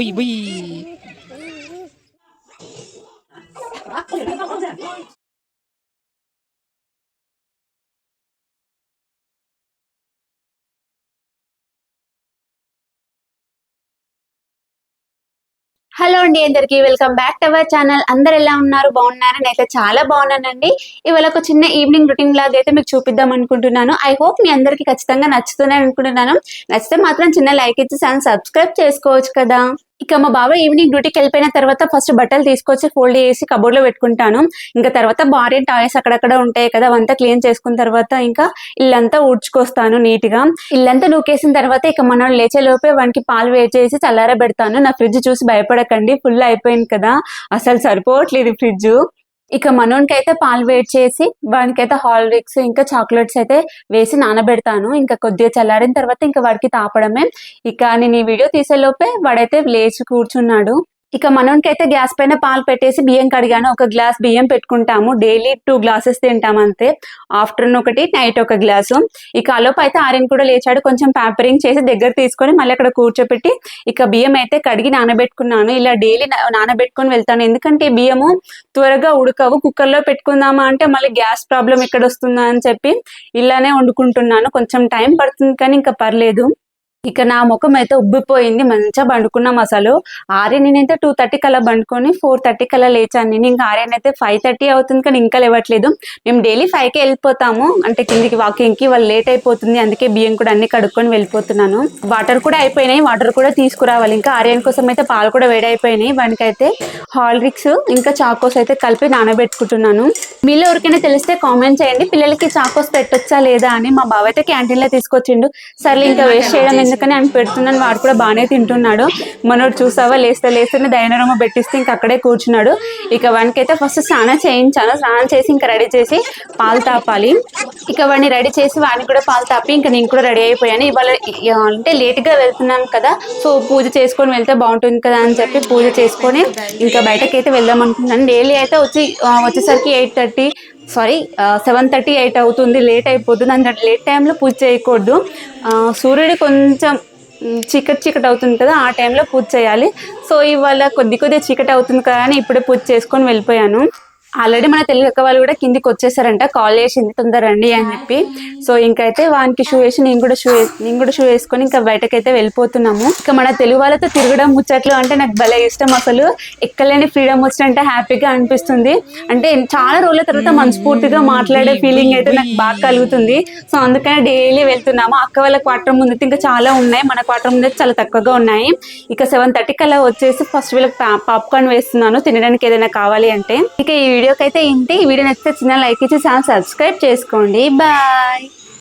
Uy, uy. Hello అండి, అందరికి welcome back to our channel. అందరు ఎలా ఉన్నారు? బాగున్నారా? నేనైతే చాలా బాగున్నానండి. ఇవాళ ఒక చిన్న ఈవినింగ్ రొటీన్ లాగా అయితే మీకు చూపిద్దాం అనుకుంటున్నాను. ఐ హోప్ మీ అందరికి ఖచ్చితంగా నచ్చుతుందని అనుకుంటున్నాను. నచ్చితే మాత్రం చిన్న లైక్ ఇచ్చి ఛానల్ సబ్స్క్రైబ్ చేసుకోవచ్చు కదా. ఇక మా బాబాయ్ ఈవినింగ్ డ్యూటీకి వెళ్ళిపోయిన తర్వాత ఫస్ట్ బట్టలు తీసుకొచ్చి ఫోల్డ్ చేసి కబోర్డ్ లో పెట్టుకుంటాను. ఇంకా తర్వాత భార్య టాయ్స్ అక్కడక్కడ ఉంటాయి కదా, అవంతా క్లీన్ చేసుకున్న తర్వాత ఇంకా ఇల్లంతా ఊడ్చుకొస్తాను నీట్ గా. ఇల్లంతా నూకేసిన తర్వాత ఇక మనం లేచే లోపే వానికి పాలు వేడి చేసి చల్లార పెడతాను. నా ఫ్రిడ్జ్ చూసి భయపడకండి, ఫుల్ అయిపోయింది కదా, అసలు సరిపోవట్లేదు ఫ్రిడ్జ్. ఇక మనోనికి అయితే పాలు వేడి చేసి వానికైతే హార్లిక్స్ ఇంకా చాక్లెట్స్ అయితే వేసి నానబెడతాను. ఇంకా కొద్దిగా చల్లారిన తర్వాత ఇంకా వాడికి తాపడమే. ఇక నేను ఈ వీడియో తీసే లోపే వాడైతే లేచి కూర్చున్నాడు. ఇక మనోనికి అయితే గ్యాస్ పైన పాలు పెట్టేసి బియ్యం కడిగాను. ఒక గ్లాస్ బియ్యం పెట్టుకుంటాము, డైలీ 2 గ్లాసెస్ తింటాము అంతే. ఆఫ్టర్నూన్ ఒకటి, నైట్ ఒక గ్లాసు. ఇక ఆలోపు అయితే ఆర్యన్ కూడా లేచాడు. కొంచెం ప్యాంపరింగ్ చేసి దగ్గర తీసుకొని మళ్ళీ అక్కడ కూర్చోపెట్టి ఇక బియ్యం అయితే కడిగి నానబెట్టుకున్నాను. ఇలా డైలీ నానబెట్టుకొని వెళ్తాను, ఎందుకంటే బియ్యము త్వరగా ఉడకవు. కుక్కర్లో పెట్టుకుందామా అంటే మళ్ళీ గ్యాస్ ప్రాబ్లం ఎక్కడ వస్తుందా అని చెప్పి ఇలానే వండుకుంటున్నాను. కొంచెం టైం పడుతుంది కానీ ఇంకా పర్లేదు. ఇక నా ముఖం అయితే ఉబ్బిపోయింది, మంచిగా పండుకున్నాం అసలు. ఆర్యన్ నేనైతే 2:30 కల్లా పండుకొని 4:30 కల్లా లేచాను నేను. ఇంకా ఆర్యన్ అయితే 5:30 అవుతుంది కానీ ఇంకా లేవట్లేదు. మేము డైలీ 5కే వెళ్ళిపోతాము, అంటే కిందికి వాకింగ్కి. వాళ్ళు లేట్ అయిపోతుంది, అందుకే బియ్యం కూడా అన్ని కడుక్కొని వెళ్ళిపోతున్నాను. వాటర్ కూడా అయిపోయినాయి, వాటర్ కూడా తీసుకురావాలి. ఇంకా ఆర్యన్ కోసం అయితే పాలు కూడా వేడైపోయినాయి. వానికైతే హార్లిక్స్ ఇంకా చాకోస్ అయితే కలిపి నానబెట్టుకుంటున్నాను. మీలో ఎవరికైనా తెలిస్తే కామెంట్ చేయండి, పిల్లలకి చాకోస్ పెట్టొచ్చా లేదా అని. మా బావ అయితే క్యాంటీన్లో తీసుకొచ్చిండు. సర్లే ఇంకా వేస్ట్ చేయడం ఎందుకని అని పెడుతున్నాను. వాడు కూడా బాగానే తింటున్నాడు. మనోడు చూసావా, లేస్తేనే దయనరమ్మ పెట్టిస్తే ఇంక అక్కడే కూర్చున్నాడు. ఇక వానికైతే ఫస్ట్ స్నానం చేయించాను. స్నానం చేసి ఇంకా రెడీ చేసి పాలు తాపాలి. ఇక వాడిని రెడీ చేసి వాడిని కూడా పాలు తాపి ఇంకా నేను కూడా రెడీ అయిపోయాను. ఇవాళ అంటే లేట్గా వెళ్తున్నాను కదా, సో పూజ చేసుకొని వెళ్తే బాగుంటుంది కదా అని చెప్పి పూజ చేసుకొని ఇంకా బయటకైతే వెళ్దాం అనుకుంటున్నాను. డైలీ అయితే వచ్చేసరికి 7:30, 8 అవుతుంది. లేట్ అయిపోతుంది. అందుకే లేట్ టైంలో పూజ చేయకూడదు. సూర్యుడు కొంచెం చీకటి అవుతుంది కదా, ఆ టైంలో పూజ చేయాలి. సో ఇవాళ కొద్దిగా చీకటి అవుతుంది కదా అని ఇప్పుడే పూజ చేసుకొని వెళ్ళిపోయాను. ఆల్రెడీ మన తెలుగు అక్క వాళ్ళు కూడా కిందికి వచ్చేసారంట, కాల్ చేసింది తొందర రండి అని చెప్పి. సో ఇంకైతే వానికి షూ వేసి నేను కూడా షూ వేసుకొని ఇంకా బయటకైతే వెళ్ళిపోతున్నాము. ఇక మన తెలుగు వాళ్ళతో తిరగడం ముచ్చట్లు అంటే నాకు భలే ఇష్టం. అసలు ఎక్కలేని ఫ్రీడమ్ వచ్చినట్టే హ్యాపీగా అనిపిస్తుంది. అంటే చాలా రోజుల తర్వాత మనస్ఫూర్తిగా మాట్లాడే ఫీలింగ్ అయితే నాకు బాగా కలుగుతుంది. సో అందుకని డైలీ వెళ్తున్నాము. అక్క వాళ్ళ క్వార్టర్ ముందు ఇంకా చాలా ఉన్నాయి, మన క్వార్టర్ ముందు చాలా తక్కువగా ఉన్నాయి. ఇక 7:30 కల్లా వచ్చేసి ఫస్ట్ వీళ్ళకి పాప్కార్న్ వేస్తున్నాను తినడానికి ఏదైనా కావాలి అంటే. ఇక ఈ వీడియోకి అయితే ఇంటి. ఈ వీడియో నచ్చితే చిన్న లైక్ ఇచ్చి ఛానల్ సబ్స్క్రైబ్ చేసుకోండి. బాయ్.